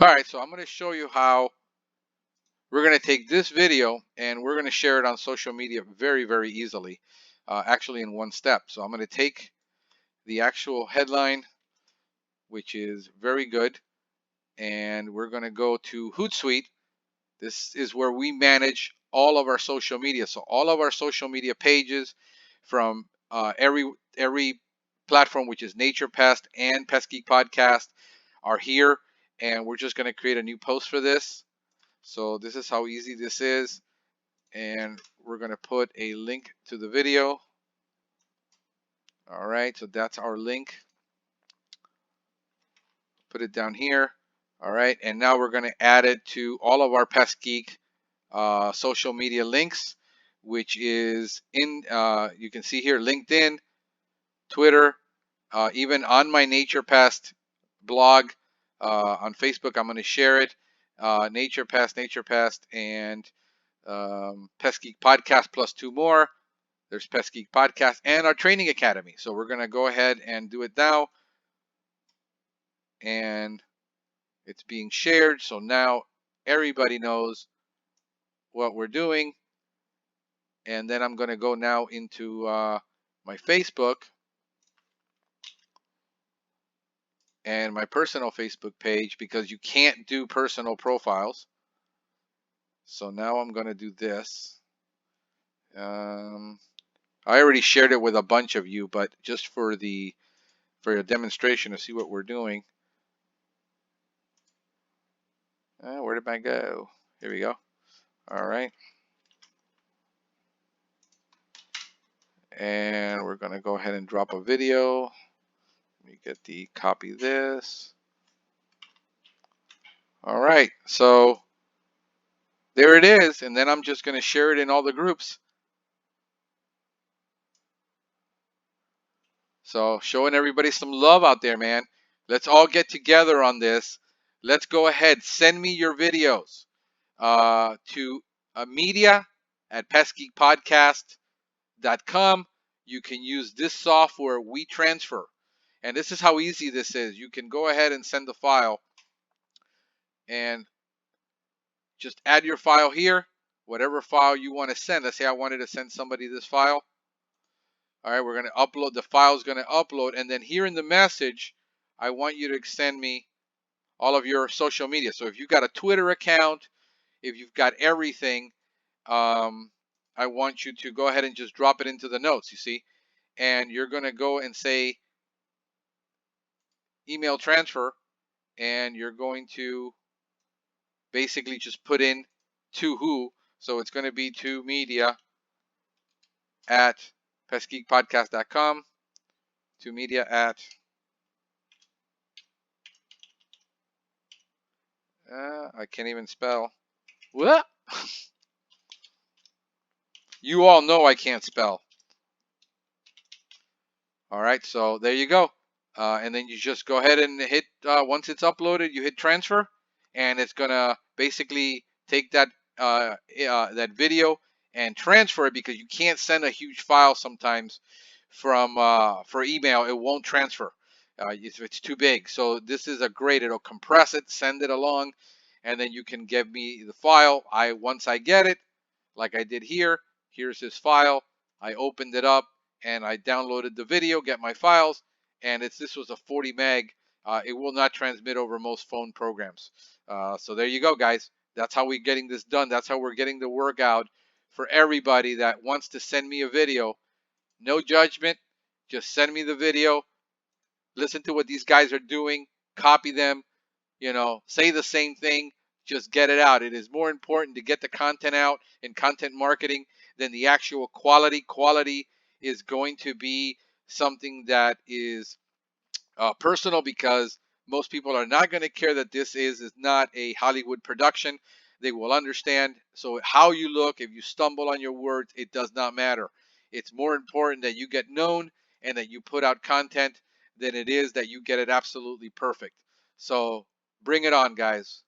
All right, so I'm going to show you how we're going to take this video and we're going to share it on social media very, very easily, actually in one step. So I'm going to take the actual headline, which is very good, and we're going to go to Hootsuite. This is where we manage all of our social media. So all of our social media pages from every platform, which is Nature Pest and Pest Geek Podcast, are here. And we're just going to create a new post for this. So this is how easy this is. And we're going to put a link to the video. All right, so that's our link. Put it down here. All right, and now we're going to add it to all of our Pest Geek social media links, which is in, you can see here, LinkedIn, Twitter, even on my Nature Pest blog on Facebook. I'm going to share it. Nature Pest, and Pest Geek Podcast plus 2 more. There's Pest Geek Podcast and our training academy. So we're going to go ahead and do it now. And it's being shared. So now everybody knows what we're doing. And then I'm going to go now into my Facebook and my personal Facebook page, because you can't do personal profiles. So now I'm going to do this. I already shared it with a bunch of you, but just for a demonstration to see what we're doing. Where did I go? Here we go. All right. And we're going to go ahead and drop a video. Let me get the copy this. All right. So there it is. And then I'm just going to share it in all the groups. So showing everybody some love out there, man. Let's all get together on this. Let's go ahead. Send me your videos to media@pestgeekpodcast.com. You can use this software, WeTransfer. And this is how easy this is. You can go ahead and send the file and just add your file here, whatever file you want to send. Let's say I wanted to send somebody this file. All right, we're going to upload. The file is going to upload. And then here in the message, I want you to send me all of your social media. So if you've got a Twitter account, if you've got everything, I want you to go ahead and just drop it into the notes, you see. And you're going to go and say email transfer, and you're going to basically just put in to who. So it's going to be to media@pestgeekpodcast.com, to media at I can't even spell. What? You all know I can't spell. All right, so there you go. And then you just go ahead and hit, once it's uploaded, you hit transfer, and it's gonna basically take that that video and transfer it, because you can't send a huge file sometimes from for email. It won't transfer if it's too big. So this is a great. It'll compress it, send it along, and then you can give me the file. Once I get it, like I did here. Here's this file. I opened it up and I downloaded the video, get my files, and this was a 40 meg. It will not transmit over most phone programs. So there you go, guys. That's how we're getting this done. That's how we're getting the work out for everybody that wants to send me a video. No judgment. Just send me the video. Listen to what these guys are doing. Copy them. Say the same thing. Just get it out. It is more important to get the content out in content marketing than the actual quality. Quality is going to be something that is personal, because most people are not going to care that this is not a Hollywood production. They will understand. So how you look, if you stumble on your words, it does not matter. It's more important that you get known and that you put out content than it is that you get it absolutely perfect. So bring it on, guys.